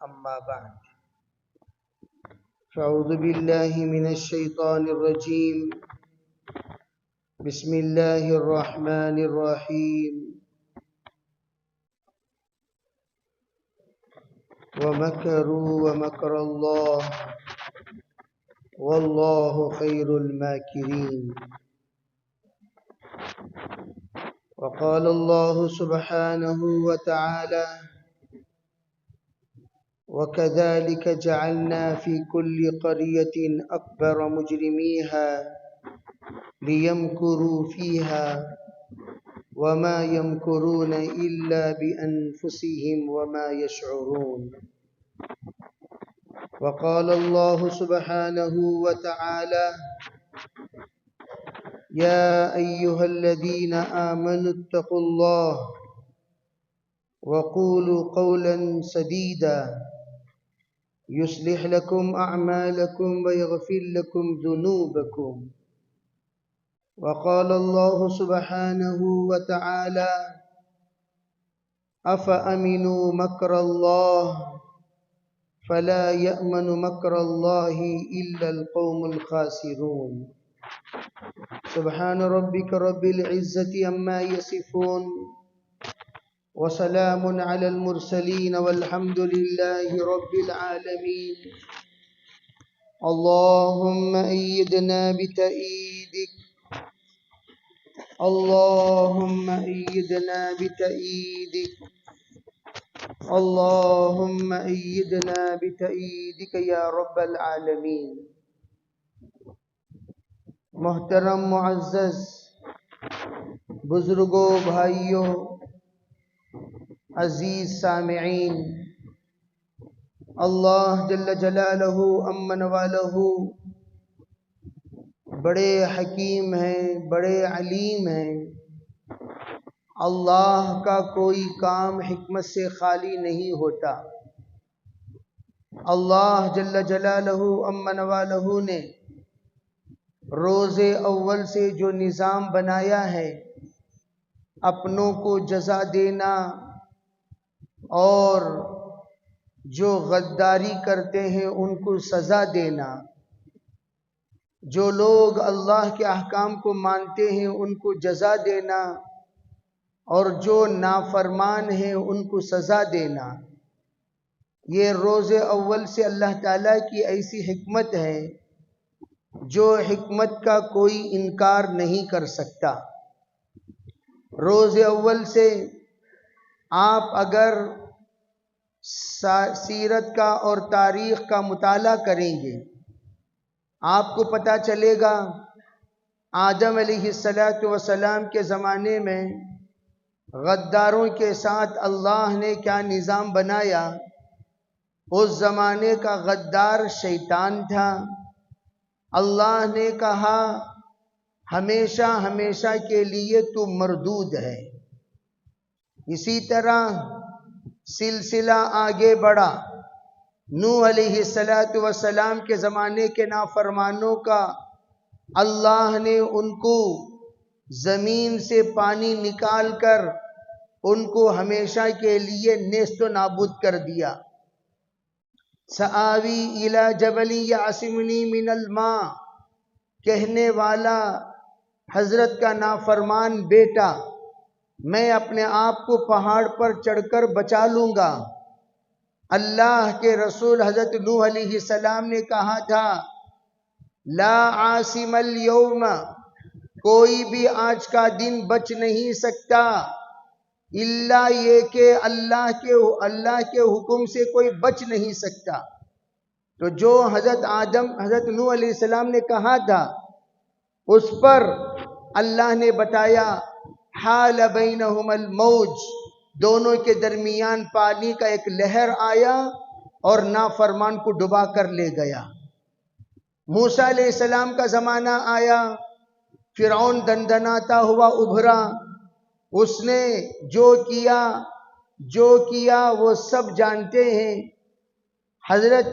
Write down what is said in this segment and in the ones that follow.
أما بعد فأعوذ بالله من الشيطان الرجيم بسم الله الرحمن الرحيم ومكروا ومكر الله والله خير الماكرين وقال الله سبحانه وتعالى وكذلك جعلنا في كل قرية أكبر مجرميها ليمكروا فيها وما يمكرون إلا بأنفسهم وما يشعرون وقال الله سبحانه وتعالى يا أيها الذين آمنوا اتقوا الله وقولوا قولا سديدا يصلح لكم أعمالكم ويغفر لكم ذنوبكم وقال الله سبحانه وتعالى أفأمنوا مكر الله فلا يأمن مكر الله إلا القوم الخاسرون سبحان ربك رب العزة عما يصفون وسلام على المرسلين والحمد لله رب العالمين اللهم أيدنا بتأييدك اللهم أيدنا بتأييدك اللهم أيدنا بتأييدك يا رب العالمين محترم معزز بزرگوں بھائیوں عزیز سامعین اللہ جل جلالہ امن والہ بڑے حکیم ہیں بڑے علیم ہیں اللہ کا کوئی کام حکمت سے خالی نہیں ہوتا اللہ جل جلالہ امن والہ نے روز اول سے جو نظام بنایا ہے اپنوں کو جزا دینا اور جو غداری کرتے ہیں ان کو سزا دینا جو لوگ اللہ کے احکام کو مانتے ہیں ان کو جزا دینا اور جو نافرمان ہیں ان کو سزا دینا یہ روز اول سے اللہ تعالیٰ کی ایسی حکمت ہے جو حکمت کا کوئی انکار نہیں کر سکتا روز اول سے آپ اگر سیرت کا اور تاریخ کا مطالعہ کریں گے آپ کو پتہ چلے گا آدم علیہ السلام کے زمانے میں غداروں کے ساتھ اللہ نے کیا نظام بنایا اس زمانے کا غدار شیطان تھا اللہ نے کہا ہمیشہ ہمیشہ کے لیے تو مردود ہے اسی طرح سلسلہ آگے بڑھا نوح علیہ السلام کے زمانے کے نافرمانوں کا اللہ نے ان کو زمین سے پانی نکال کر ان کو ہمیشہ کے لیے نیست و نابود کر دیا سآوی الی جبل یعصمنی من الماء کہنے والا حضرت کا نافرمان بیٹا میں اپنے آپ کو پہاڑ پر چڑھ کر بچا لوں گا اللہ کے رسول حضرت نوح علیہ السلام نے کہا تھا لا عاصم اليوم کوئی بھی آج کا دن بچ نہیں سکتا الا یہ کہ اللہ کے حکم سے کوئی بچ نہیں سکتا تو جو حضرت نوح علیہ السلام نے کہا تھا اس پر اللہ نے بتایا حال بینہم الموج دونوں کے درمیان پانی کا ایک لہر آیا اور نافرمان کو ڈبا کر لے گیا موسیٰ علیہ السلام کا زمانہ آیا فرعون دندناتا ہوا ابھرا اس نے جو کیا وہ سب جانتے ہیں حضرت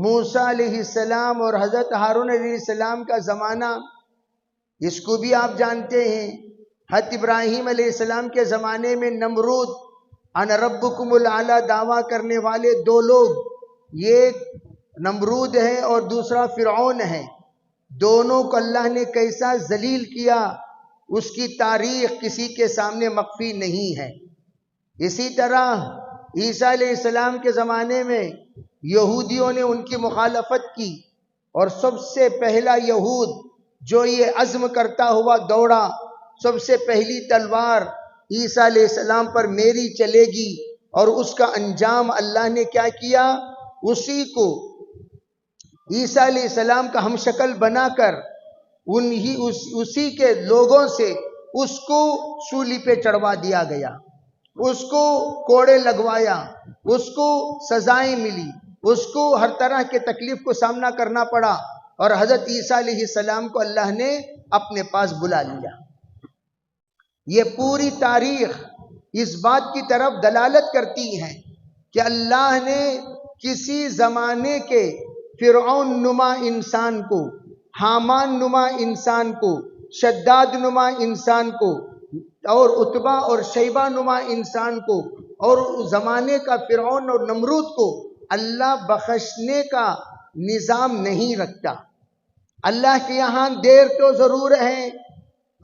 موسیٰ علیہ السلام اور حضرت ہارون علیہ السلام کا زمانہ اس کو بھی آپ جانتے ہیں حضرت ابراہیم علیہ السلام کے زمانے میں نمرود انا ربکم الاعلی دعویٰ کرنے والے دو لوگ، یہ نمرود ہے اور دوسرا فرعون ہے، دونوں کو اللہ نے کیسا ذلیل کیا اس کی تاریخ کسی کے سامنے مخفی نہیں ہے۔ اسی طرح عیسیٰ علیہ السلام کے زمانے میں یہودیوں نے ان کی مخالفت کی، اور سب سے پہلا یہود جو یہ عزم کرتا ہوا دوڑا، سب سے پہلی تلوار عیسیٰ علیہ السلام پر میری چلے گی، اور اس کا انجام اللہ نے کیا کیا؟ اسی کو عیسیٰ علیہ السلام کا ہم شکل بنا کر اسی کے لوگوں سے اس کو سولی پہ چڑھوا دیا گیا، اس کو کوڑے لگوایا، اس کو سزائیں ملی، اس کو ہر طرح کے تکلیف کو سامنا کرنا پڑا، اور حضرت عیسیٰ علیہ السلام کو اللہ نے اپنے پاس بلا لیا۔ یہ پوری تاریخ اس بات کی طرف دلالت کرتی ہے کہ اللہ نے کسی زمانے کے فرعون نما انسان کو، حامان نما انسان کو، شداد نما انسان کو، اور عتبہ اور شیبہ نما انسان کو، اور زمانے کا فرعون اور نمرود کو اللہ بخشنے کا نظام نہیں رکھتا۔ اللہ کے یہاں دیر تو ضرور ہے،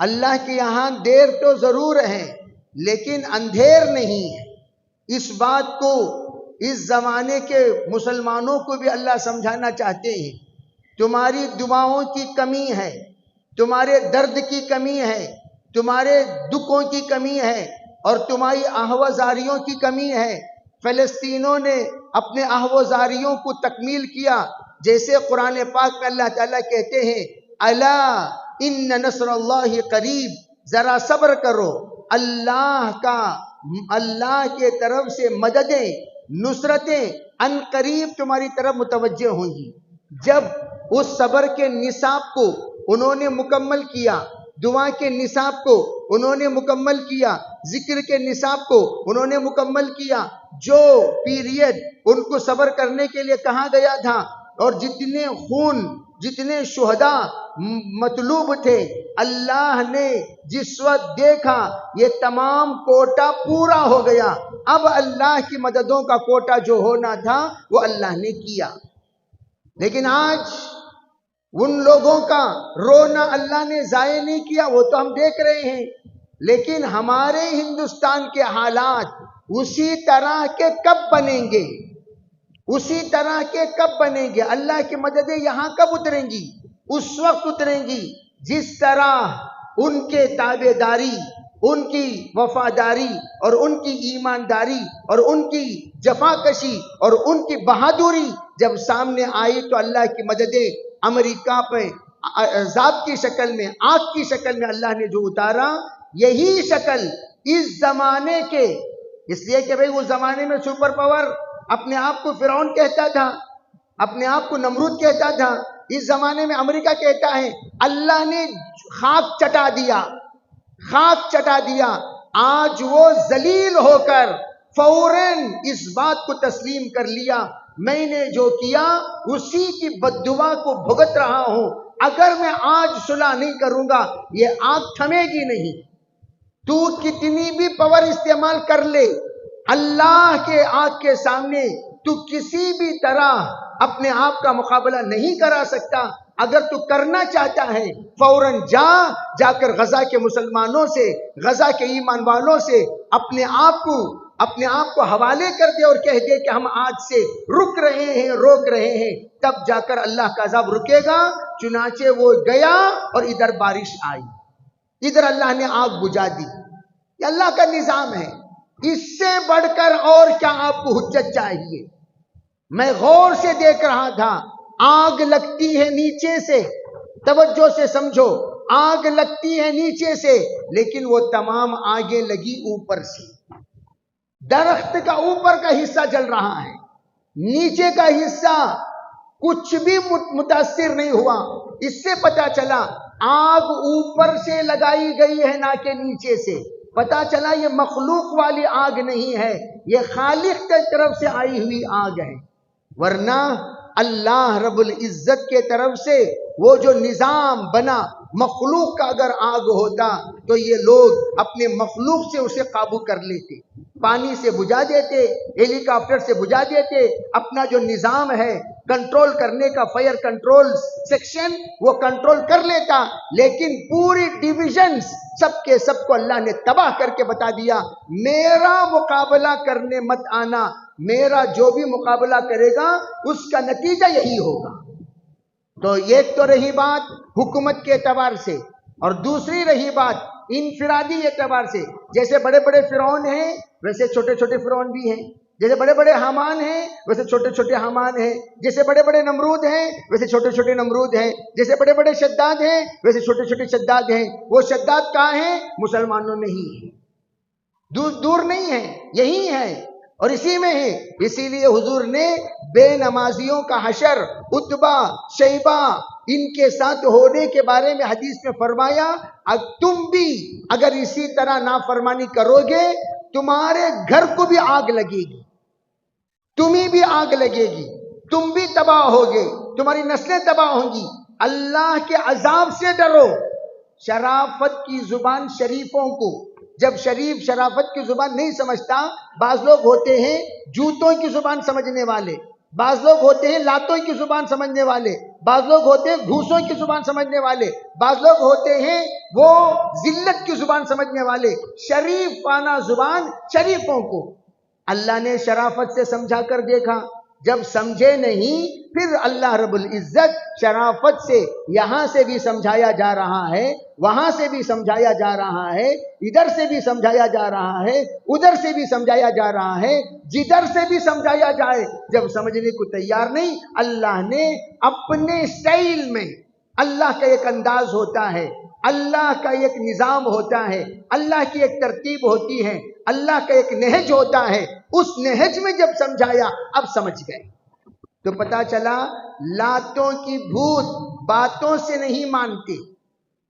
اللہ کے یہاں دیر تو ضرور ہے، لیکن اندھیر نہیں ہے۔ اس بات کو اس زمانے کے مسلمانوں کو بھی اللہ سمجھانا چاہتے ہیں۔ تمہاری دعاؤں کی کمی ہے، تمہارے درد کی کمی ہے، تمہارے دکھوں کی کمی ہے، اور تمہاری آہوازاریوں کی کمی ہے۔ فلسطینوں نے اپنے آہوازاریوں کو تکمیل کیا، جیسے قرآن پاک میں اللہ تعالیٰ کہتے ہیں الا ان نصر اللہ قریب، ذرا صبر کرو، اللہ کے طرف سے مددیں، نصرتیں ان قریب تمہاری طرف متوجہ ہوں گی۔ جب اس صبر کے نصاب کو انہوں نے مکمل کیا، دعا کے نصاب کو انہوں نے مکمل کیا، ذکر کے نصاب کو انہوں نے مکمل کیا، جو پیریڈ ان کو صبر کرنے کے لیے کہا گیا تھا، اور جتنے خون، جتنے شہداء مطلوب تھے، اللہ نے جس وقت دیکھا یہ تمام کوٹا پورا ہو گیا، اب اللہ کی مددوں کا کوٹا جو ہونا تھا وہ اللہ نے کیا۔ لیکن آج ان لوگوں کا رونا اللہ نے ضائع نہیں کیا، وہ تو ہم دیکھ رہے ہیں، لیکن ہمارے ہندوستان کے حالات اسی طرح کے کب بنیں گے؟ اسی طرح کے کب بنیں گے؟ اللہ کی مددیں یہاں کب اتریں گی؟ اس وقت اتریں گی جس طرح ان کے تابع داری، ان کی وفاداری، اور ان کی ایمانداری، اور ان کی جفاکشی، اور ان کی بہادری جب سامنے آئی تو اللہ کی مددیں امریکہ پہ عذاب کی شکل میں، آگ کی شکل میں اللہ نے جو اتارا، یہی شکل اس زمانے کے، اس لیے کہ بھئی اس زمانے میں سپر پاور اپنے آپ کو فرعون کہتا تھا، اپنے آپ کو نمرود کہتا تھا، اس زمانے میں امریکہ کہتا ہے اللہ نے خاک چٹا دیا، خاک چٹا دیا۔ آج وہ ذلیل ہو کر فوراً اس بات کو تسلیم کر لیا، میں نے جو کیا اسی کی بددعا کو بھگت رہا ہوں، اگر میں آج صلح نہیں کروں گا یہ آگ تھمے گی نہیں۔ تو کتنی بھی پاور استعمال کر لے، اللہ کے آگ کے سامنے تو کسی بھی طرح اپنے آپ کا مقابلہ نہیں کرا سکتا۔ اگر تو کرنا چاہتا ہے فوراً جا کر غزہ کے مسلمانوں سے، غزہ کے ایمان والوں سے اپنے آپ کو حوالے کر دے، اور کہہ دے کہ ہم آج سے روک رہے ہیں، تب جا کر اللہ کا عذاب رکے گا۔ چنانچہ وہ گیا اور ادھر بارش آئی، ادھر اللہ نے آگ بجھا دی۔ یہ اللہ کا نظام ہے، اس سے بڑھ کر اور کیا آپ کو حجت چاہیے؟ میں غور سے دیکھ رہا تھا، آگ لگتی ہے نیچے سے، توجہ سے سمجھو، آگ لگتی ہے نیچے سے، لیکن وہ تمام آگیں لگی اوپر سے۔ درخت کا اوپر کا حصہ جل رہا ہے، نیچے کا حصہ کچھ بھی متاثر نہیں ہوا۔ اس سے پتا چلا آگ اوپر سے لگائی گئی ہے نہ کہ نیچے سے۔ پتا چلا یہ مخلوق والی آگ نہیں ہے، یہ خالق کی طرف سے آئی ہوئی آگ ہے۔ ورنہ اللہ رب العزت کے طرف سے وہ جو نظام بنا، مخلوق کا اگر آگ ہوتا تو یہ لوگ اپنے مخلوق سے اسے قابو کر لیتے۔ پانی سے بجھا دیتے، ہیلی کاپٹر سے بجھا دیتے، اپنا جو نظام ہے کنٹرول کرنے کا، فائر کنٹرول سیکشن، وہ کنٹرول کر لیتا، لیکن پوری ڈویژنز سب کے سب کو اللہ نے تباہ کر کے بتا دیا، میرا مقابلہ کرنے مت آنا، میرا جو بھی مقابلہ کرے گا اس کا نتیجہ یہی ہوگا۔ تو ایک تو رہی بات حکومت کے اعتبار سے، اور دوسری رہی بات انفرادی اعتبار سے۔ جیسے بڑے بڑے فرعون ہیں ویسے چھوٹے چھوٹے فرعون بھی ہیں، جیسے بڑے بڑے حامان ہیں ویسے چھوٹے چھوٹے حامان ہیں، جیسے بڑے بڑے نمرود ہیں ویسے چھوٹے چھوٹے نمرود ہیں، جیسے بڑے بڑے شداد ہیں ویسے چھوٹے چھوٹے شداد ہیں۔ وہ شداد کہاں ہیں؟ مسلمانوں میں ہی ہیں، دور دور نہیں ہیں، یہی ہیں اور اسی میں ہے۔ اسی لیے حضور نے بے نمازیوں کا حشر عتبہ شیبہ ان کے ساتھ ہونے کے بارے میں حدیث میں فرمایا، تم بھی اگر اسی طرح نافرمانی کرو گے تمہارے گھر کو بھی آگ لگے گی، تمہیں بھی آگ لگے گی، تم بھی تباہ ہوگے، تمہاری نسلیں تباہ ہوں گی۔ اللہ کے عذاب سے ڈرو۔ شرافت کی زبان شریفوں کو، جب شریف شرافت کی زبان نہیں سمجھتا، بعض لوگ ہوتے ہیں جوتوں کی زبان سمجھنے والے، بعض لوگ ہوتے ہیں لاتوں کی زبان سمجھنے والے، بعض لوگ ہوتے ہیں گھوسوں کی زبان سمجھنے والے، بعض لوگ ہوتے ہیں وہ ذلت کی زبان سمجھنے والے۔ شریف پانا زبان شریفوں کو اللہ نے شرافت سے سمجھا کر دیکھا، جب سمجھے نہیں پھر اللہ رب العزت شرافت سے یہاں سے بھی سمجھایا جا رہا ہے، وہاں سے بھی سمجھایا جا رہا ہے، ادھر سے بھی سمجھایا جا رہا ہے، ادھر سے بھی سمجھایا جا رہا ہے، جدھر سے بھی سمجھایا جائے جب سمجھنے کو تیار نہیں، اللہ نے اپنے سٹائل میں، اللہ کا ایک انداز ہوتا ہے، اللہ کا ایک نظام ہوتا ہے، اللہ کی ایک ترتیب ہوتی ہے، اللہ کا ایک نہج ہوتا ہے، اس نہج میں جب سمجھایا اب سمجھ گئے۔ تو پتا چلا لاتوں کی بھوت باتوں سے نہیں مانتے،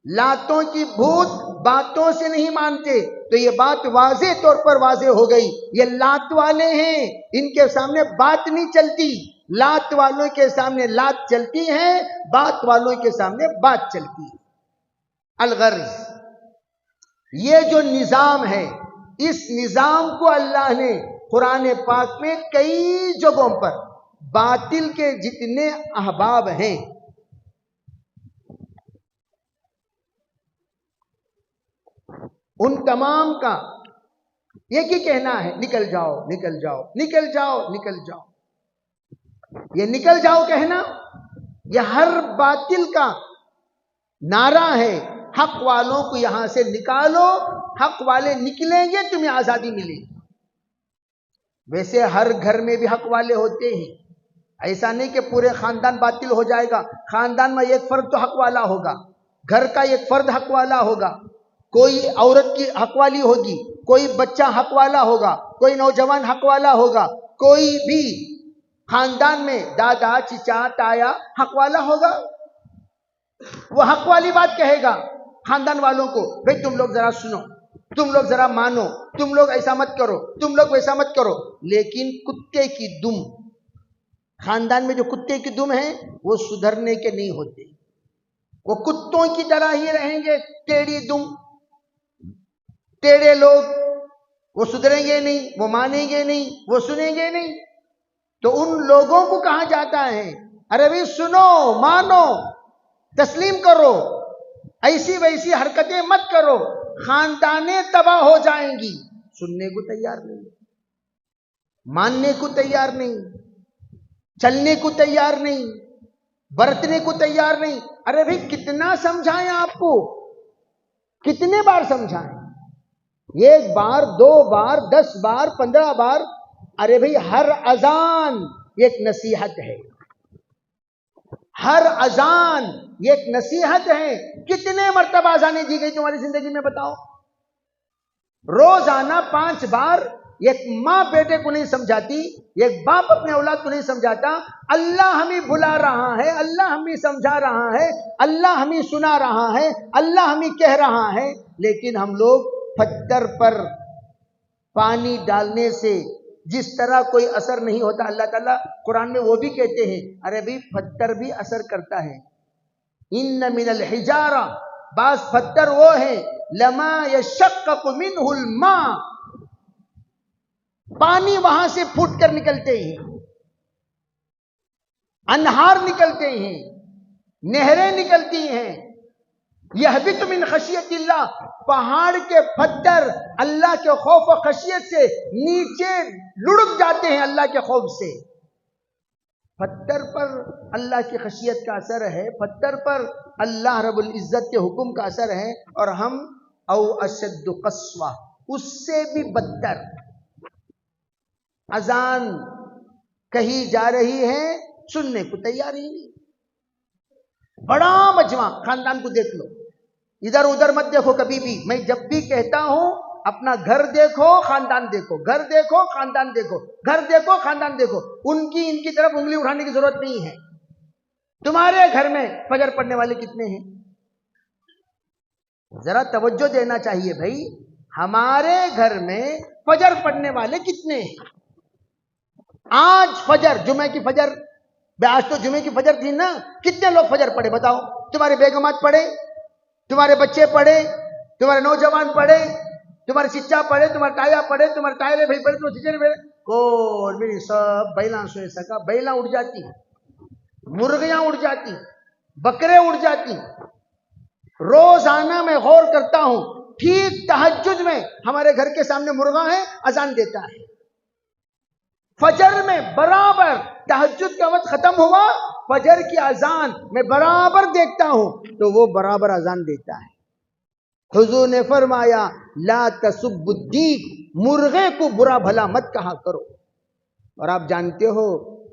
لاتوں کی بھوت باتوں سے نہیں مانتے۔ تو یہ بات واضح طور پر واضح ہو گئی، یہ لات والے ہیں، ان کے سامنے بات نہیں چلتی، لات والوں کے سامنے لات چلتی ہے، بات والوں کے سامنے بات چلتی ہے۔ الغرض یہ جو نظام ہے، اس نظام کو اللہ نے قرآن پاک میں کئی جگہوں پر باطل کے جتنے احباب ہیں ان تمام کا ایک ہی کہنا ہے، نکل جاؤ نکل جاؤ نکل جاؤ نکل جاؤ۔ یہ نکل جاؤ کہنا یہ ہر باطل کا نعرہ ہے، حق والوں کو یہاں سے نکالو، حق والے نکلیں گے تمہیں آزادی ملے گی۔ ویسے ہر گھر میں بھی حق والے ہوتے ہیں، ایسا نہیں کہ پورے خاندان باطل ہو جائے گا، خاندان میں ایک فرد تو حق والا ہوگا، گھر کا ایک فرد حق والا ہوگا، کوئی عورت کی حق والی ہوگی، کوئی بچہ حق والا ہوگا، کوئی نوجوان حق والا ہوگا، کوئی بھی خاندان میں دادا چچا تایا حق والا ہوگا، وہ حق والی بات کہے گا خاندان والوں کو، بھئی تم لوگ ذرا سنو، تم لوگ ذرا مانو، تم لوگ ایسا مت کرو، تم لوگ ویسا مت کرو۔ لیکن کتے کی دم، خاندان میں جو کتے کی دم ہیں وہ سدھرنے کے نہیں ہوتے، وہ کتوں کی طرح ہی رہیں گے، ٹیڑھی دم، ٹیڑھے لوگ، وہ سدھریں گے نہیں، وہ مانیں گے نہیں، وہ سنیں گے نہیں۔ تو ان لوگوں کو کہا جاتا ہے ارے بھی سنو، مانو، تسلیم کرو، ایسی ویسی حرکتیں مت کرو، خاندانیں تباہ ہو جائیں گی۔ سننے کو تیار نہیں، ماننے کو تیار نہیں، چلنے کو تیار نہیں، برتنے کو تیار نہیں۔ ارے بھئی کتنا سمجھائیں آپ کو، کتنے بار سمجھائیں، ایک بار، دو بار، 10 بار، 15 بار۔ ارے بھئی ہر اذان ایک نصیحت ہے، ہر اذان ایک نصیحت ہے۔ کتنے مرتبہ اذانیں دی گئی تمہاری زندگی میں بتاؤ؟ روزانہ 5 بار۔ ایک ماں بیٹے کو نہیں سمجھاتی، ایک باپ اپنے اولاد کو نہیں سمجھاتا۔ اللہ ہمیں بلا رہا ہے، اللہ ہمیں سمجھا رہا ہے، اللہ ہمیں سنا رہا ہے، اللہ ہمیں کہہ رہا ہے، لیکن ہم لوگ پتھر پر پانی ڈالنے سے جس طرح کوئی اثر نہیں ہوتا، اللہ تعالیٰ قرآن میں وہ بھی کہتے ہیں ارے بھی پتھر بھی اثر کرتا ہے۔ ان من الحجارہ، بعض پتھر وہ ہیں لما یشقق منہ الماء، پانی وہاں سے پھوٹ کر نکلتے ہیں، انہار نکلتے ہیں، نہریں نکلتی ہیں۔ یہبط من خشیت اللہ، پہاڑ کے پتھر اللہ کے خوف و خشیت سے نیچے لڑک جاتے ہیں، اللہ کے خوف سے۔ پتھر پر اللہ کی خشیت کا اثر ہے، پتھر پر اللہ رب العزت کے حکم کا اثر ہے، اور ہم او اشد قسوہ، اس سے بھی بدتر۔ اذان کہی جا رہی ہے، سننے کو تیار ہی نہیں۔ بڑا مجمع، خاندان کو دیکھ لو، ادھر ادھر مت دیکھو کبھی بھی۔ میں جب بھی کہتا ہوں اپنا گھر دیکھو خاندان دیکھو، گھر دیکھو خاندان دیکھو، گھر دیکھو خاندان دیکھو، ان کی طرف انگلی اٹھانے کی ضرورت نہیں ہے۔ تمہارے گھر میں فجر پڑھنے والے کتنے ہیں؟ ذرا توجہ دینا چاہیے بھائی، ہمارے گھر میں فجر پڑھنے والے کتنے ہیں؟ آج فجر، جمعہ کی فجر، آج تو جمعے کی فجر تھی نا، کتنے لوگ فجر پڑھے بتاؤ؟ تمہارے بیگمات پڑھے، تمہارے بچے پڑھے، تمہارے نوجوان پڑھے، تمہارے چچا پڑھے، تمہارے تایا پڑھے، تمہارے تائرے بھائی پڑھے، تمہارے چچے پڑھے، کون میری سب بیلاں سوئے سکا، بیلاں اڑ جاتی، مرغیاں اڑ جاتی، بکرے اڑ جاتی۔ روزانہ میں غور کرتا ہوں، ٹھیک تہجد میں ہمارے گھر کے سامنے مرغا ہے، اذان دیتا ہے۔ فجر میں برابر تہجد کا وقت ختم ہوا، فجر کی اذان میں برابر دیکھتا ہوں تو وہ برابر اذان دیتا ہے۔ حضور نے فرمایا لا تسب الدیک، مرغے کو برا بھلا مت کہا کرو۔ اور آپ جانتے ہو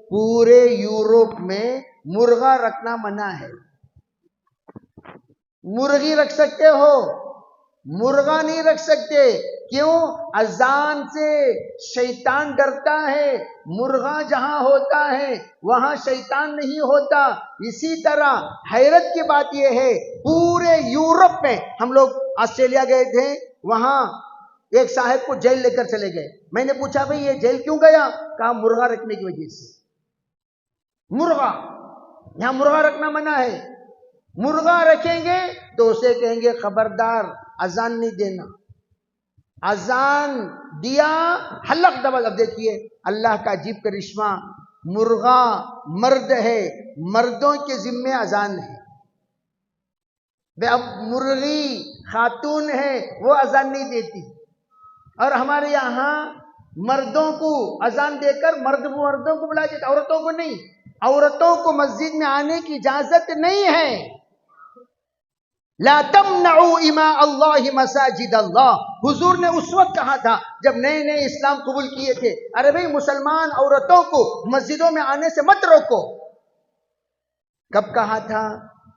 پورے یورپ میں مرغا رکھنا منع ہے۔ مرغی رکھ سکتے ہو، مرغا نہیں رکھ سکتے۔ کیوں؟ اذان سے شیطان ڈرتا ہے، مرغا جہاں ہوتا ہے وہاں شیطان نہیں ہوتا۔ اسی طرح حیرت کی بات یہ ہے، پورے یورپ میں ہم لوگ آسٹریلیا گئے تھے، وہاں ایک صاحب کو جیل لے کر چلے گئے۔ میں نے پوچھا بھئی یہ جیل کیوں گیا؟ کہا مرغا رکھنے کی وجہ سے۔ مرغا، یہاں مرغا رکھنا منع ہے۔ مرغا رکھیں گے تو اسے کہیں گے خبردار اذان نہیں دینا۔ اذان دیا حلق ڈبل۔ اب دیکھیے اللہ کا عجیب کرشمہ، مرغا مرد ہے، مردوں کے ذمے اذان ہے۔ اب مرغی خاتون ہے، وہ اذان نہیں دیتی۔ اور ہمارے یہاں مردوں کو اذان دے کر مردوں کو بلا دیتا، عورتوں کو نہیں۔ عورتوں کو مسجد میں آنے کی اجازت نہیں ہے۔ لا تمنعوا اماء اللہ مساجد اللہ، حضور نے اس وقت کہا تھا جب نئے نئے اسلام قبول کیے تھے، ارے بھئی مسلمان عورتوں کو مسجدوں میں آنے سے مت روکو۔ کب کہا تھا؟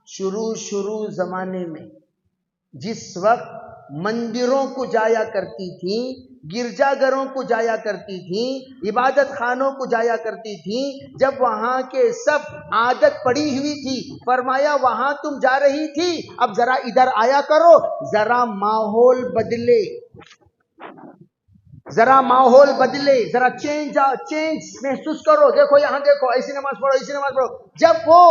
شروع زمانے میں، جس وقت مندروں کو جایا کرتی تھیں، گرجا گھروں کو جایا کرتی تھیں، عبادت خانوں کو جایا کرتی تھیں، جب وہاں کے سب عادت پڑی ہوئی تھی، فرمایا وہاں تم جا رہی تھی، اب ذرا ادھر آیا کرو، ذرا ماحول بدلے، ذرا ماحول بدلے، ذرا چینج محسوس کرو، دیکھو یہاں دیکھو، ایسی نماز پڑھو، ایسی نماز پڑھو۔ جب وہ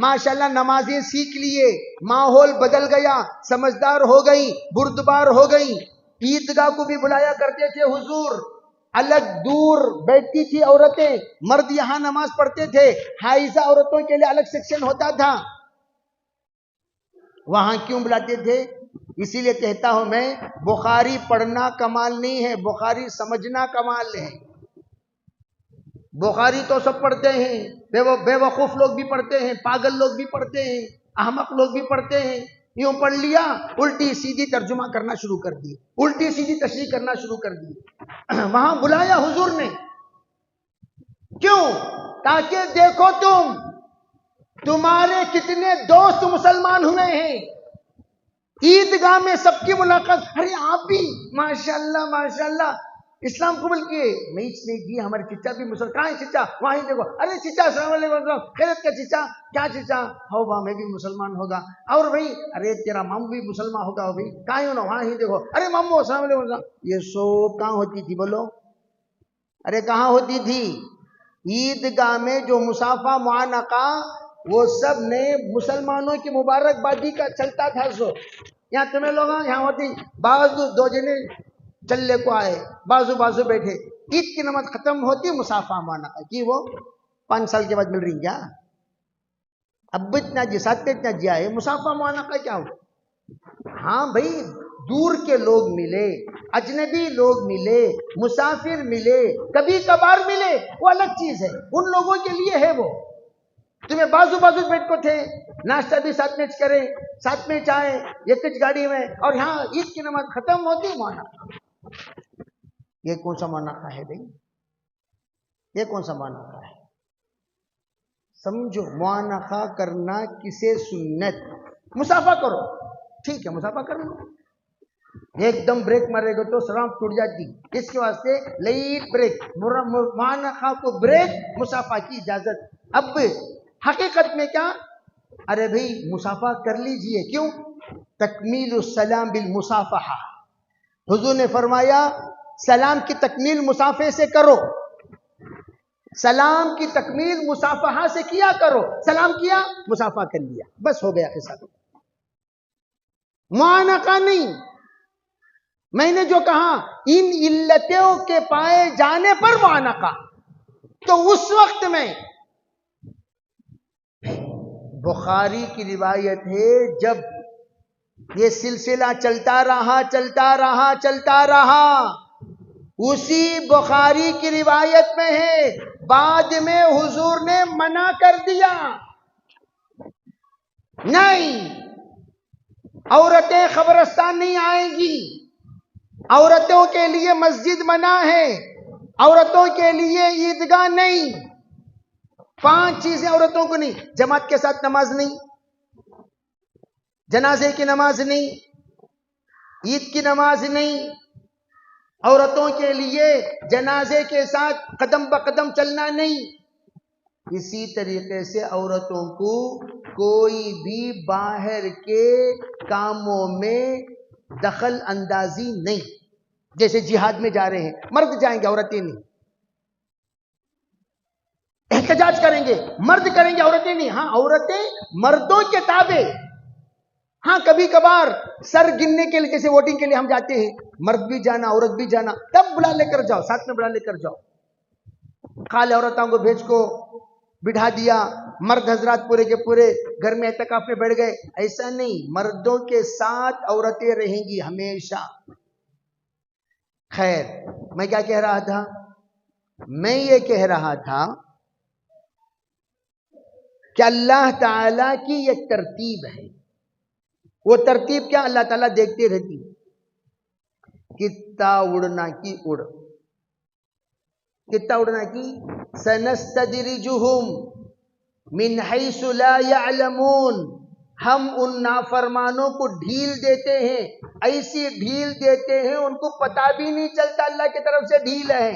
ماشاءاللہ نمازیں سیکھ لیے، ماحول بدل گیا، سمجھدار ہو گئی، بردبار ہو گئی۔ عیدگاہ کو بھی بلایا کرتے تھے حضور، الگ دور بیٹھتی تھی عورتیں، مرد یہاں نماز پڑھتے تھے، حائضہ عورتوں کے لیے الگ سیکشن ہوتا تھا۔ وہاں کیوں بلاتے تھے؟ اسی لیے کہتا ہوں میں، بخاری پڑھنا کمال نہیں ہے، بخاری سمجھنا کمال ہے۔ بخاری تو سب پڑھتے ہیں، بے وقوف لوگ بھی پڑھتے ہیں، پاگل لوگ بھی پڑھتے ہیں، احمق لوگ بھی پڑھتے ہیں۔ یوں پڑھ لیا، الٹی سیدھی ترجمہ کرنا شروع کر دی، الٹی سیدھی تشریح کرنا شروع کر دی۔ وہاں بلایا حضور نے، کیوں؟ تاکہ دیکھو تمہارے کتنے دوست مسلمان ہوئے ہیں۔ عیدگاہ میں سب کی ملاقات، ارے آپ بھی ماشاءاللہ ماشاءاللہ اسلام قبول کیے؟ نہیں جی ہمارے چچا بھی مسلمان، کہاں ہے چچا؟ وہاں دیکھو، ارے چچا السلام علیکم، خیرت کا چچا، کیا چچا؟ ہو با میں بھی مسلمان ہوگا، اور بھائی ارے تیرا مامو بھی مسلمان ہوگا، بھائی کہاں ہو نا، وہاں ہی دیکھو، ارے مامو السلام علیکم۔ یہ سو کہاں ہوتی تھی بولو؟ ارے کہاں ہوتی تھی؟ عیدگاہ میں جو مصافحہ معانقہ، وہ سب نے مسلمانوں کی مبارکبادی کا چلتا تھا۔ سو یہاں تمہیں لوگ یہاں ہوتی، بازو دو جنے چلے کو آئے، بازو بیٹھے، عید کی نماز ختم ہوتی مسافہ معانقہ کی وہ 5 سال کے بعد مل رہی کیا؟ اب اتنا جی ساتھ پہ اتنا جیا ہے مسافہ معانقہ کیا ہو؟ ہاں بھائی دور کے لوگ ملے، اجنبی لوگ ملے، مسافر ملے، کبھی کبھار ملے، وہ الگ چیز ہے، ان لوگوں کے لیے ہے وہ۔ تمہیں بازو بیٹھ کو تھے، ناشتہ بھی ساتھ میں کریں، ساتھ میں چائے، ایک گاڑی میں، اور یہاں عید کی نماز ختم ہوتی معانقہ۔ یہ کون سا معانقہ ہے بھائی؟ یہ کون سا معانقہ ہے؟ سمجھو معانقہ کرنا کسے سنت، مسافہ کرو ٹھیک ہے، مسافہ کر لو، ایک دم بریک مارے گا تو سلام ٹوٹ جاتی، اس کے واسطے لائٹ بریک، معانقہ کو بریک، مسافہ کی اجازت۔ اب حقیقت میں کیا؟ ارے بھئی مسافہ کر لیجئے، کیوں؟ تکمیل السلام بالمصافحہ، حضور نے فرمایا سلام کی تکمیل مصافحے سے کرو، سلام کی تکمیل مصافحہ سے کیا کرو، سلام کیا مصافحہ کر لیا، بس ہو گیا قصہ۔ معانقہ نہیں، میں نے جو کہا ان علتوں کے پائے جانے پر معانقہ، تو اس وقت میں بخاری کی روایت ہے جب یہ سلسلہ چلتا رہا، اسی بخاری کی روایت میں ہے بعد میں حضور نے منع کر دیا، نہیں عورتیں قبرستان نہیں آئیں گی، عورتوں کے لیے مسجد منع ہے، عورتوں کے لیے عیدگاہ نہیں، 5 چیزیں عورتوں کو نہیں، جماعت کے ساتھ نماز نہیں، جنازے کی نماز نہیں، عید کی نماز نہیں، عورتوں کے لیے جنازے کے ساتھ قدم بقدم چلنا نہیں، اسی طریقے سے عورتوں کو کوئی بھی باہر کے کاموں میں دخل اندازی نہیں، جیسے جہاد میں جا رہے ہیں مرد جائیں گے عورتیں نہیں، احتجاج کریں گے مرد کریں گے عورتیں نہیں، ہاں عورتیں مردوں کے تابع، ہاں کبھی کبھار سر گننے کے لیے جیسے ووٹنگ کے لیے ہم جاتے ہیں، مرد بھی جانا عورت بھی جانا، تب بلا لے کر جاؤ، ساتھ میں بلا لے کر جاؤ، خالے عورتوں کو بھیج کو بٹھا دیا، مرد حضرات پورے کے پورے گھر میں اعتکاف میں بیٹھ گئے، ایسا نہیں، مردوں کے ساتھ عورتیں رہیں گی ہمیشہ۔ خیر میں کیا کہہ رہا تھا؟ میں یہ کہہ رہا تھا کہ اللہ تعالی کی ایک ترتیب ہے، وہ ترتیب کیا؟ اللہ تعالیٰ دیکھتے رہتی، کتا اڑنا کی اڑ، کتا اڑنا کی، سنستدرجہم من حیث لا یعلمون، ہم ان نافرمانوں کو ڈھیل دیتے ہیں، ایسی ڈھیل دیتے ہیں ان کو پتہ بھی نہیں چلتا اللہ کی طرف سے ڈھیل ہے،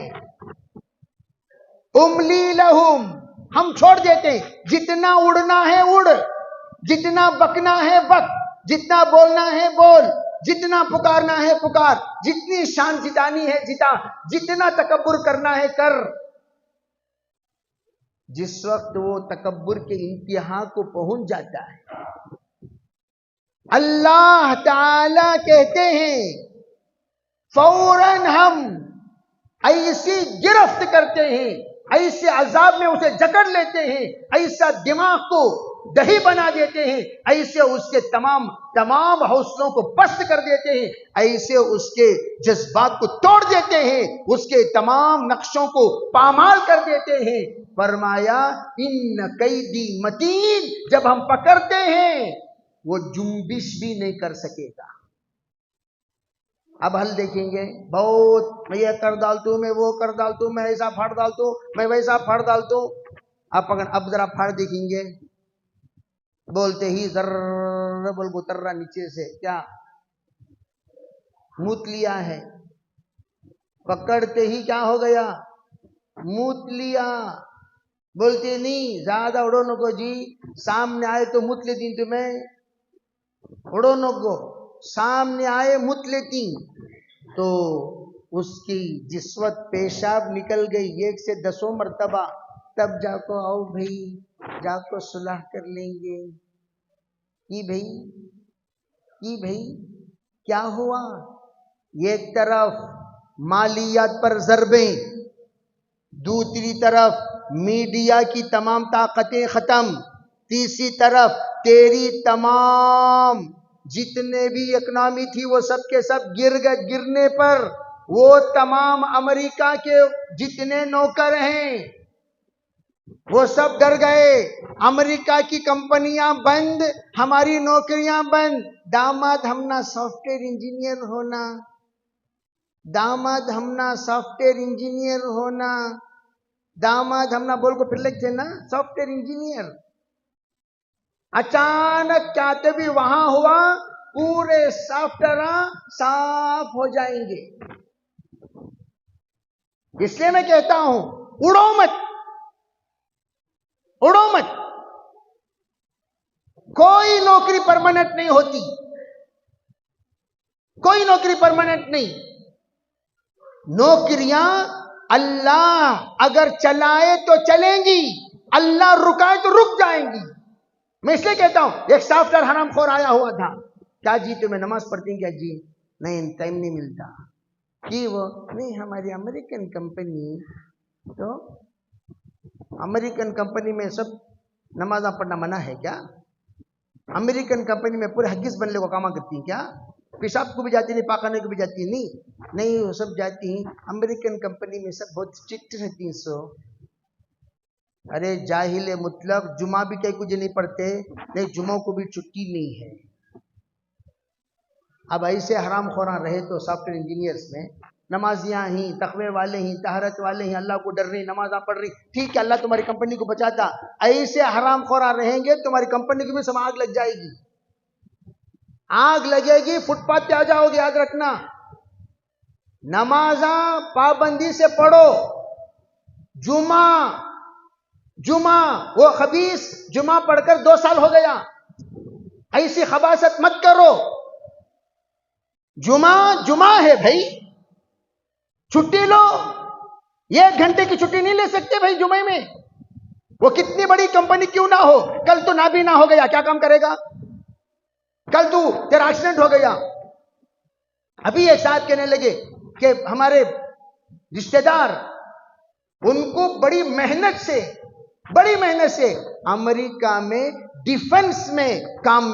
املی لہم، ہم چھوڑ دیتے ہیں، جتنا اڑنا ہے اڑ، جتنا بکنا ہے بک، جتنا بولنا ہے بول، جتنا پکارنا ہے پکار، جتنی شان جتانی ہے جتا، جتنا تکبر کرنا ہے کر۔ جس وقت وہ تکبر کے انتہا کو پہنچ جاتا ہے، اللہ تعالی کہتے ہیں فوراً ہم ایسی گرفت کرتے ہیں، ایسے عذاب میں اسے جکڑ لیتے ہیں، ایسا دماغ کو دہی بنا دیتے ہیں، ایسے اس کے تمام حوصلوں کو پست کر دیتے ہیں، ایسے اس کے جذبات کو توڑ دیتے ہیں، اس کے تمام نقشوں کو پامال کر دیتے ہیں۔ فرمایا ان قیدی متین، جب ہم پکڑتے ہیں وہ جنبش بھی نہیں کر سکے گا۔ اب حل دیکھیں گے، بہت میں یہ کر ڈالتا ہوں، میں وہ کر ڈالتا ہوں، میں ایسا پھاڑ ڈالتا ہوں، میں ویسا پھاڑ ڈالتا ہوں۔ اب ذرا پھاڑ دیکھیں گے، بولتے ہی ذرہ بول کو ترہ نیچے سے کیا موت لیا ہے، پکڑتے ہی کیا ہو گیا، موت لیا۔ بولتے نہیں زیادہ اڑو نکو جی، سامنے آئے تو موت لیتی تمہیں، اڑو نکو، سامنے آئے موت لیتی تو اس کی جسوت پیشاب نکل گئی 1 سے 10 مرتبہ، تب جا کو آؤ بھئی جا کو صلح کر لیں گے، کی بھئی کیا ہوا؟ ایک طرف مالیات پر ضربیں، دوسری طرف میڈیا کی تمام طاقتیں ختم، تیسری طرف تیری تمام جتنے بھی اکنامی تھی وہ سب کے سب گرنے پر وہ تمام امریکہ کے جتنے نوکر ہیں وہ سب ڈر گئے، امریکہ کی کمپنیاں بند، ہماری نوکریاں بند۔ داماد ہمنا سافٹ ویئر انجینئر ہونا، داماد ہمنا سافٹ ویئر انجینئر ہونا، داماد ہمنا بول کو پھر لکھتے نا سافٹ ویئر انجینئر۔ اچانک چاہتے بھی وہاں ہوا، پورے سافٹ ویئر صاف ہو جائیں گے۔ اس لیے میں کہتا ہوں اڑو مت، اڑو مت، کوئی نوکری پرماننٹ نہیں ہوتی، کوئی نوکری پرماننٹ نہیں۔ نوکریاں اللہ اگر چلائے تو چلیں گی، اللہ رکائے تو رک جائیں گی۔ میں اس لیے کہتا ہوں ایک سافٹ ویئر حرام خور آیا ہوا تھا، کیا جی تمہیں نماز پڑھتی کیا جی؟ نہیں ٹائم نہیں ملتا۔ کہ وہ نہیں ہماری امریکن کمپنی، تو امریکن کمپنی میں سب نماز پڑھنا منع ہے کیا؟ امریکن کمپنی میں پورے حدیث بننے کو کام کرتی ہیں کیا؟ پیشاب کو بھی جاتی نہیں، پاخانے کو بھی جاتی نہیں وہ سب جاتی ہیں۔ امریکن کمپنی میں سب بہت اسٹرکٹ رہتی ہیں۔ سو ارے جاہل مطلب جمعہ بھی کئی کچھ نہیں پڑھتے، نہیں جمعوں کو بھی چھٹی نہیں ہے۔ اب ایسے حرام خوراں رہے تو سافٹ ویئر انجینئرز میں نمازیاں ہی، تقوی والے ہی، طہارت والے ہی، اللہ کو ڈر رہی، نمازاں پڑھ رہی، ٹھیک ہے اللہ تمہاری کمپنی کو بچاتا۔ ایسے حرام خوراں رہیں گے تمہاری کمپنی کی بھی سب آگ لگ جائے گی، آگ لگے گی، فٹ پاتھ پہ آ جاؤ گے۔ یاد رکھنا نمازاں پابندی سے پڑھو، جمعہ وہ خبیث جمعہ پڑھ کر 2 سال ہو گیا، ایسی خباثت مت کرو۔ جمعہ ہے بھائی، چھٹی لو، 1 گھنٹے کی چھٹی نہیں لے سکتے بھائی جمعے میں؟ وہ کتنی بڑی کمپنی کیوں نہ ہو، کل تو نابینا ہو گیا کیا کام کرے گا؟ کل تو تیرا ایکسیڈنٹ ہو گیا۔ ابھی ایک صاحب کہنے لگے کہ ہمارے رشتہ دار، ان کو بڑی محنت سے امریکہ میں ڈیفنس میں کام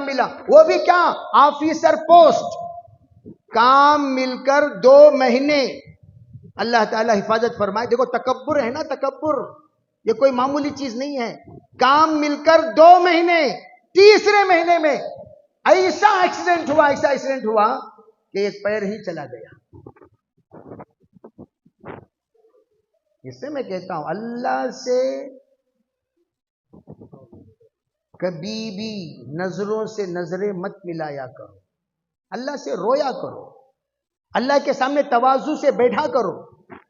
ملا، وہ بھی کیا آفیسر پوسٹ، کام مل کر 2 مہینے، اللہ تعالی حفاظت فرمائے۔ دیکھو تکبر ہے نا، تکبر یہ کوئی معمولی چیز نہیں ہے۔ کام مل کر 2 مہینے، تیسرے مہینے میں ایسا ایکسیڈنٹ ہوا کہ ایک پیر ہی چلا گیا۔ اس سے میں کہتا ہوں اللہ سے کبھی بھی نظروں سے نظریں مت ملایا کرو، اللہ سے رویا کرو، اللہ کے سامنے تواضع سے بیٹھا کرو،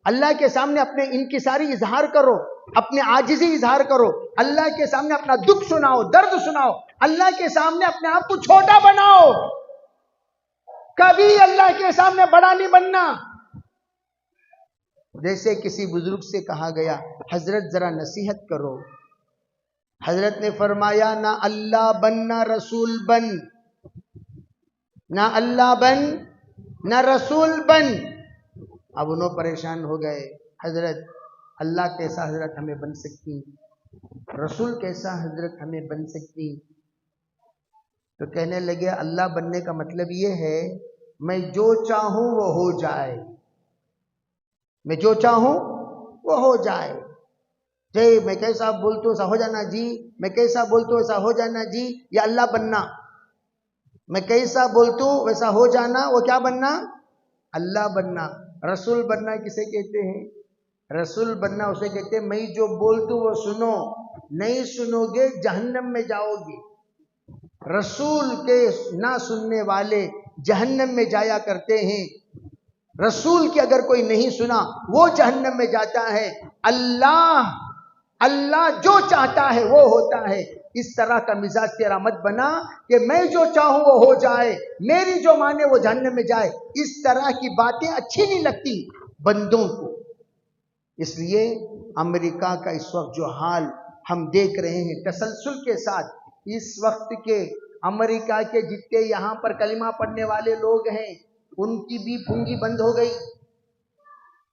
اللہ کے سامنے اپنے انکساری اظہار کرو، اپنے عاجزی اظہار کرو، اللہ کے سامنے اپنا دکھ سناؤ، درد سناؤ، اللہ کے سامنے اپنے آپ کو چھوٹا بناؤ، کبھی اللہ کے سامنے بڑا نہیں بننا۔ جیسے کسی بزرگ سے کہا گیا حضرت ذرا نصیحت کرو، حضرت نے فرمایا نہ اللہ بن نہ رسول بن، نہ اللہ بن نہ رسول بن۔ اب انہوں پریشان ہو گئے، حضرت اللہ کیسا حضرت ہمیں بن سکتی، رسول کیسا حضرت ہمیں بن سکتی؟ تو کہنے لگے اللہ بننے کا مطلب یہ ہے میں جو چاہوں وہ ہو جائے، میں جو چاہوں وہ ہو جائے۔ جی میں کیسا بولتا ہوں ایسا ہو جانا جی، میں کیسا بولتا ہوں ایسا ہو جانا جی، یہ اللہ بننا۔ میں کیسا بولتا ہوں ویسا ہو جانا، وہ کیا بننا؟ اللہ بننا۔ رسول بننا کسے کہتے ہیں؟ رسول بننا اسے کہتے ہیں میں جو بولتا ہوں وہ سنو، نہیں سنو گے جہنم میں جاؤ گے۔ رسول کے نہ سننے والے جہنم میں جایا کرتے ہیں، رسول کی اگر کوئی نہیں سنا وہ جہنم میں جاتا ہے۔ اللہ جو چاہتا ہے وہ ہوتا ہے۔ اس طرح کا مزاج تیرا مت بنا کہ میں جو چاہوں وہ ہو جائے، میری جو مانے وہ جہنم میں جائے۔ اس طرح کی باتیں اچھی نہیں لگتی بندوں کو۔ اس لیے امریکہ کا اس وقت جو حال ہم دیکھ رہے ہیں تسلسل کے ساتھ، اس وقت کے امریکہ کے جتنے یہاں پر کلمہ پڑھنے والے لوگ ہیں ان کی بھی پھونگی بند ہو گئی،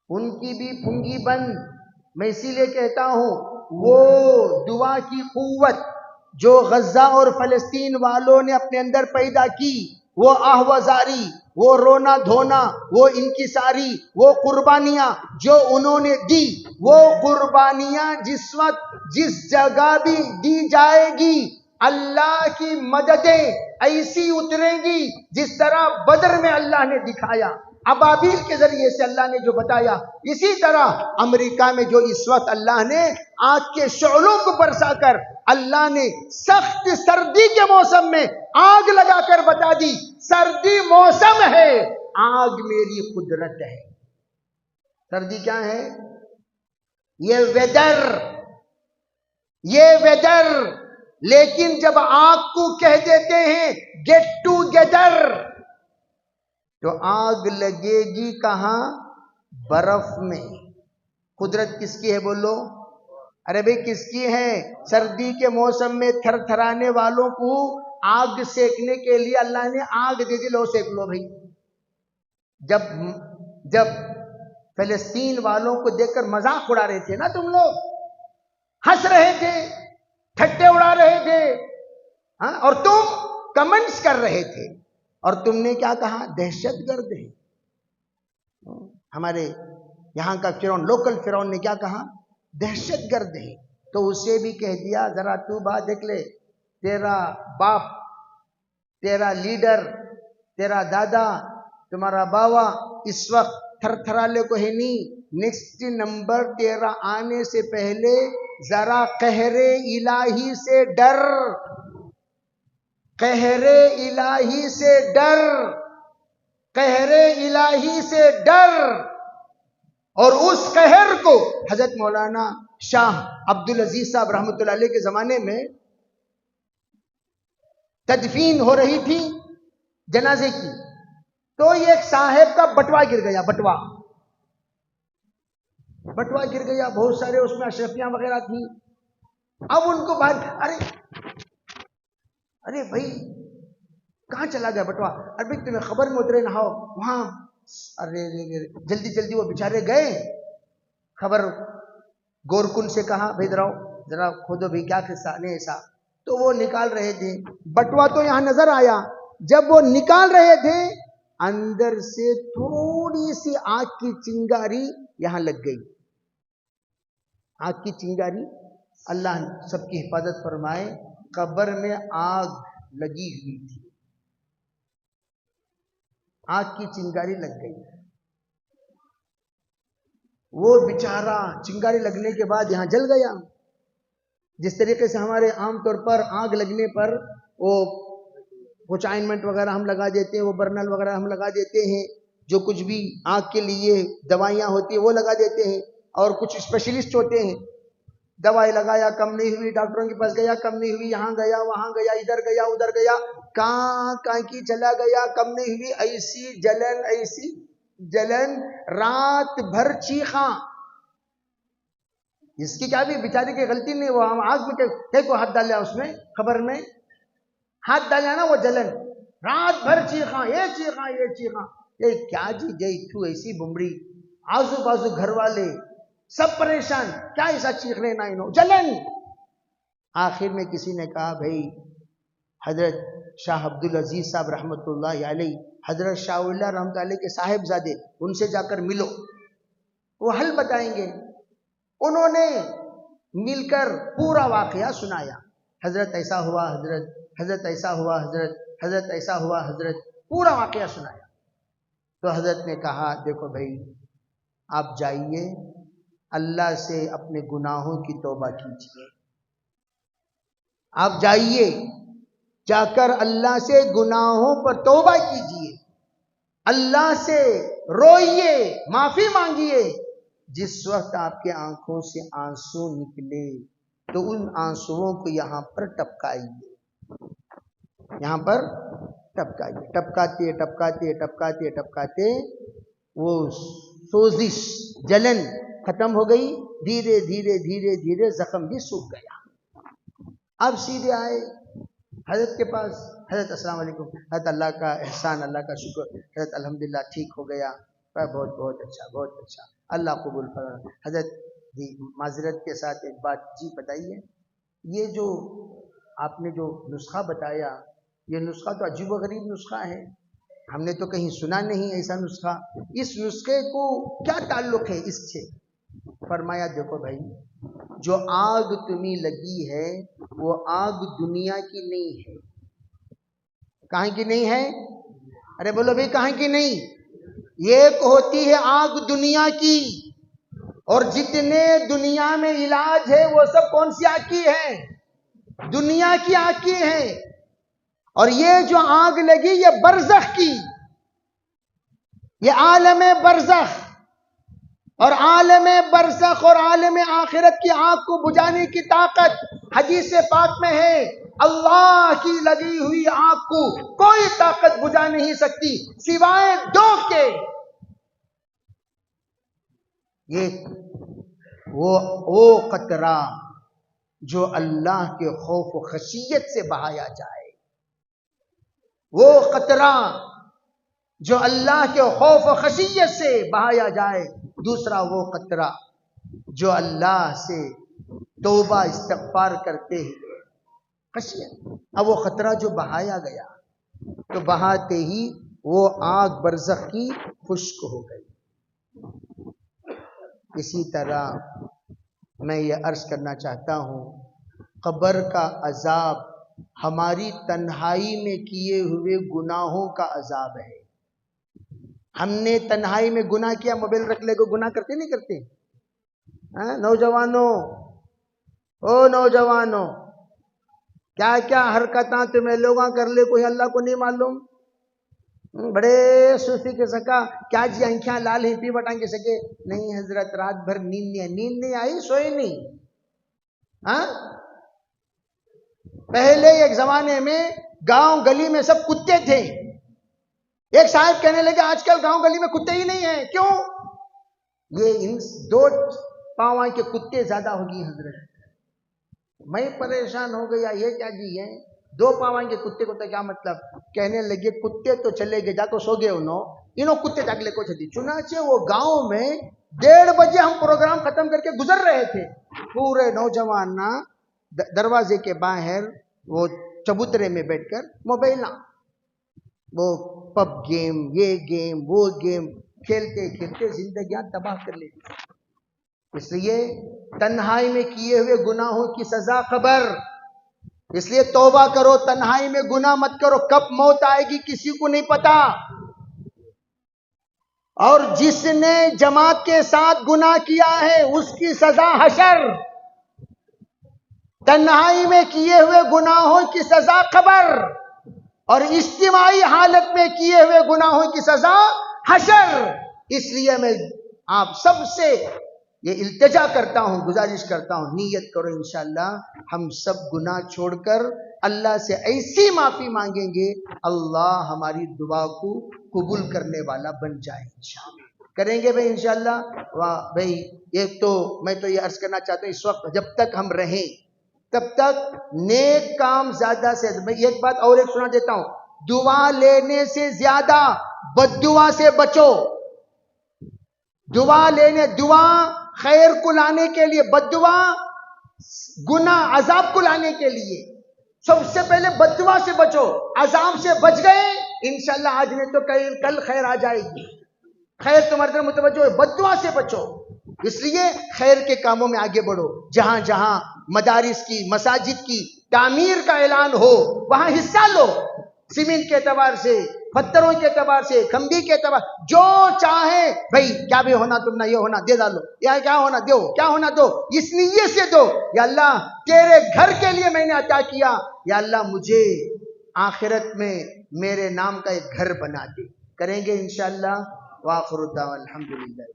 ان کی بھی پھنگی بند. میں اسی لیے کہتا ہوں وہ دعا کی قوت جو غزہ اور فلسطین والوں نے اپنے اندر پیدا کی، وہ آہوازاری، وہ رونا دھونا، وہ انکساری، وہ قربانیاں جو انہوں نے دی، وہ قربانیاں جس وقت جس جگہ بھی دی جائے گی اللہ کی مددیں ایسی اتریں گی جس طرح بدر میں اللہ نے دکھایا، ابابیل کے ذریعے سے اللہ نے جو بتایا. اسی طرح امریکہ میں جو اس وقت اللہ نے آگ کے شعلوں کو برسا کر اللہ نے سخت سردی کے موسم میں آگ لگا کر بتا دی سردی موسم ہے، آگ میری قدرت ہے. سردی کیا ہے؟ یہ ویدر. لیکن جب آگ کو کہہ دیتے ہیں گیٹ ٹو گیدر تو آگ لگے گی کہاں؟ برف میں. قدرت کس کی ہے بولو؟ ارے بھئی کس کی ہے؟ سردی کے موسم میں تھر تھرانے والوں کو آگ سیکنے کے لیے اللہ نے آگ دے دی، لو سیک لو بھئی. جب فلسطین والوں کو دیکھ کر مذاق اڑا رہے تھے نا، تم لوگ ہنس رہے تھے، ٹھٹے اڑا رہے تھے، اور تم کمنٹس کر رہے تھے، اور تم نے کیا کہا؟ دہشت گرد ہے. ہمارے یہاں کا فرعون، لوکل فرعون نے کیا کہا؟ دہشت گرد ہے. تو اسے بھی کہہ دیا ذرا تو بات دیکھ لے، تیرا باپ، تیرا لیڈر، تیرا دادا، تمہارا باوا اس وقت تھر تھرالے کو ہے نہیں. نیکسٹ نمبر تیرا آنے سے پہلے ذرا قہر الہی سے ڈر، قہر الہی سے ڈر، قہر الہی سے ڈر. اور اس قہر کو حضرت مولانا شاہ عبدالعزیز صاحب رحمۃ اللہ علیہ کے زمانے میں تدفین ہو رہی تھی جنازے کی، تو یہ ایک صاحب کا بٹوا گر گیا. بٹوا گر گیا، بہت سارے اس میں اشرفیاں وغیرہ تھیں. اب ان کو ارے بھائی کہاں چلا گیا بٹوا؟ ارے بھائی تمہیں خبر میں اترے نہ ہو وہاں. ارے جلدی وہ بیچارے گئے، خبر گورکن سے کہا بھائی ذرا کھودو بھائی کیا قصہ نہیں ایسا. تو وہ نکال رہے تھے، بٹوا تو یہاں نظر آیا. جب وہ نکال رہے تھے اندر سے تھوڑی سی آگ کی چنگاری یہاں لگ گئی. آگ کی چنگاری، اللہ سب کی حفاظت فرمائے. قبر میں آگ لگی ہوئی تھی، آگ کی چنگاری لگ گئی. وہ بیچارہ چنگاری لگنے کے بعد یہاں جل گیا. جس طریقے سے ہمارے عام طور پر آگ لگنے پر وہ چائنمنٹ وغیرہ ہم لگا دیتے ہیں، وہ برنل وغیرہ ہم لگا دیتے ہیں، جو کچھ بھی آگ کے لیے دوائیاں ہوتی ہیں وہ لگا دیتے ہیں. اور کچھ اسپیشلسٹ ہوتے ہیں، دوائی لگایا کم نہیں ہوئی، ڈاکٹروں کے پاس گیا کم نہیں ہوئی، یہاں گیا وہاں گیا، ادھر گیا ادھر گیا، کہاں کی چلا گیا، کم نہیں ہوئی. ایسی جلن رات بھر چیخاں. اس کی کیا بھی بیچارے کی غلطی نہیں، وہ آگ میں کو ہاتھ ڈالیا، اس میں خبر میں ہاتھ ڈالیا نا، وہ جلن رات بھر چیخاں، یہ چیخاں. یہ کیا جی ایسی بمڑی، آزو بازو گھر والے سب پریشان، کیا ایسا چیخ رہے نا انہوں، جلن. آخر میں کسی نے کہا بھائی حضرت شاہ عبدالعزیز صاحب رحمۃ اللہ علیہ، حضرت شاہ اللہ رحمۃ اللہ علیہ کے صاحبزادے، ان سے جا کر ملو، وہ حل بتائیں گے. انہوں نے مل کر پورا واقعہ سنایا. حضرت ایسا ہوا حضرت ایسا ہوا حضرت ایسا ہوا حضرت، پورا واقعہ سنایا. تو حضرت نے کہا دیکھو بھائی آپ جائیے اللہ سے اپنے گناہوں کی توبہ کیجیے. آپ جائیے جا کر اللہ سے گناہوں پر توبہ کیجیے، اللہ سے روئیے، معافی مانگیے. جس وقت آپ کے آنکھوں سے آنسو نکلے تو ان آنسوؤں کو یہاں پر ٹپکائیے، یہاں پر ٹپکائیے. ٹپکاتے ٹپکاتے ٹپکاتے ٹپکاتے وہ سوزش، جلن ختم ہو گئی. دھیرے دھیرے دھیرے دھیرے زخم بھی سوکھ گیا. اب سیدھے آئے حضرت کے پاس. حضرت السلام علیکم. حضرت اللہ کا احسان، اللہ کا شکر، حضرت الحمدللہ ٹھیک ہو گیا. بہت اچھا بہت اچھا. اللہ قبول فرمائے۔ حضرت جی معذرت کے ساتھ ایک بات جی بتائیے، یہ جو آپ نے جو نسخہ بتایا، یہ نسخہ تو عجیب و غریب نسخہ ہے، ہم نے تو کہیں سنا نہیں ایسا نسخہ، اس نسخے کو کیا تعلق ہے اس سے؟ فرمایا دیکھو بھائی، جو آگ تمہیں لگی ہے وہ آگ دنیا کی نہیں ہے۔ کہاں کی نہیں ہے؟ ارے بولو بھائی کہاں کی نہیں؟ ایک ہوتی ہے آگ دنیا کی، اور جتنے دنیا میں علاج ہے وہ سب کون سی آگ کی ہے؟ دنیا کی آگ کی ہے۔ اور یہ جو آگ لگی یہ برزخ کی، یہ عالم برزخ، اور عالم برزخ اور عالم آخرت کی آگ کو بجھانے کی طاقت حدیث پاک میں ہے۔ اللہ کی لگی ہوئی آگ کو کوئی طاقت بجھا نہیں سکتی سوائے دو کے، ایک وہ قطرہ جو اللہ کے خوف و خشیت سے بہایا جائے، وہ قطرہ جو اللہ کے خوف و خشیت سے بہایا جائے، دوسرا وہ قطرہ جو اللہ سے توبہ استغفار کرتے ہوئے خشیت۔ اب وہ قطرہ جو بہایا گیا تو بہاتے ہی وہ آگ برزخ کی خشک ہو گئی۔ اسی طرح میں یہ عرض کرنا چاہتا ہوں، قبر کا عذاب ہماری تنہائی میں کیے ہوئے گناہوں کا عذاب ہے۔ ہم نے تنہائی میں گناہ کیا، موبائل رکھ لے کو گناہ کرتے نہیں کرتے؟ نوجوانوں، او نوجوانوں، کیا کیا حرکتاں تمہیں لوگاں کر لے کوئی اللہ کو نہیں معلوم؟ بڑے صوفی کے سکا کیا جی آنکھیاں لال ہیں پی بٹائیں کے سکے؟ نہیں حضرت رات بھر نیند نہیں آئی، سوئے نہیں۔ پہلے ایک زمانے میں گاؤں گلی میں سب کتے تھے، ایک صاحب کہنے لگے آج کل گاؤں گلی میں کتے ہی نہیں ہیں، کیوں؟ یہ دو پاؤں کے کتے زیادہ ہوگی حضرت۔ میں پریشان ہو گیا، یہ کیا جی ہے دو پاؤں کے کتے کو؟ تو کیا مطلب؟ کہنے لگے کتے تو چلے گئے، جا تو سو گئے انہوں کتے جاگلے کو چلی۔ چنانچہ وہ گاؤں میں 1:30 بجے ہم پروگرام ختم کر کے گزر رہے تھے، پورے نوجوان دروازے کے باہر وہ چبوترے میں بیٹھ کر موبائل، وہ پب گیم، یہ گیم وہ گیم کھیلتے کھیلتے زندگیاں تباہ کر لیتی۔ اس لیے تنہائی میں کیے ہوئے گناہوں کی سزا قبر، اس لیے توبہ کرو، تنہائی میں گناہ مت کرو، کب موت آئے گی کسی کو نہیں پتا۔ اور جس نے جماعت کے ساتھ گناہ کیا ہے اس کی سزا حشر، تنہائی میں کیے ہوئے گناہوں کی سزا قبر، اور اجتماعی حالت میں کیے ہوئے گناہوں کی سزا حشر۔ اس لیے میں آپ سب سے یہ التجا کرتا ہوں، گزارش کرتا ہوں، نیت کرو انشاءاللہ ہم سب گناہ چھوڑ کر اللہ سے ایسی معافی مانگیں گے، اللہ ہماری دعا کو قبول کرنے والا بن جائے انشاءاللہ۔ کریں گے بھائی انشاءاللہ؟ بھائی ایک تو میں تو یہ عرض کرنا چاہتا ہوں، اس وقت جب تک ہم رہیں تب تک نیک کام زیادہ سے، میں ایک بات اور ایک سنا دیتا ہوں، دعا لینے سے زیادہ بد دعا سے بچو۔ دعا خیر کو لانے کے لیے، بد دعا گناہ عذاب کو لانے کے لیے۔ سب سے پہلے بد دعا سے بچو، عذاب سے بچ گئے انشاءاللہ آج نہیں تو کل خیر آ جائے گی، خیر تمہاری طرف متوجہ ہے، بد دعا سے بچو۔ اس لیے خیر کے کاموں میں آگے بڑھو، جہاں جہاں مدارس کی، مساجد کی تعمیر کا اعلان ہو وہاں حصہ لو، سیمنٹ کے اعتبار سے، پتھروں کے اعتبار سے، کھمبی کے اعتبار، جو چاہے بھائی، کیا بھی ہونا تم نہ یہ ہونا دے ڈالو، یا کیا ہونا دو، کیا ہونا دو، اس نیت سے دو، یا اللہ تیرے گھر کے لیے میں نے عطا کیا، یا اللہ مجھے آخرت میں میرے نام کا ایک گھر بنا دے۔ کریں گے انشاءاللہ۔ وآخر الدعوانا الحمدللہ۔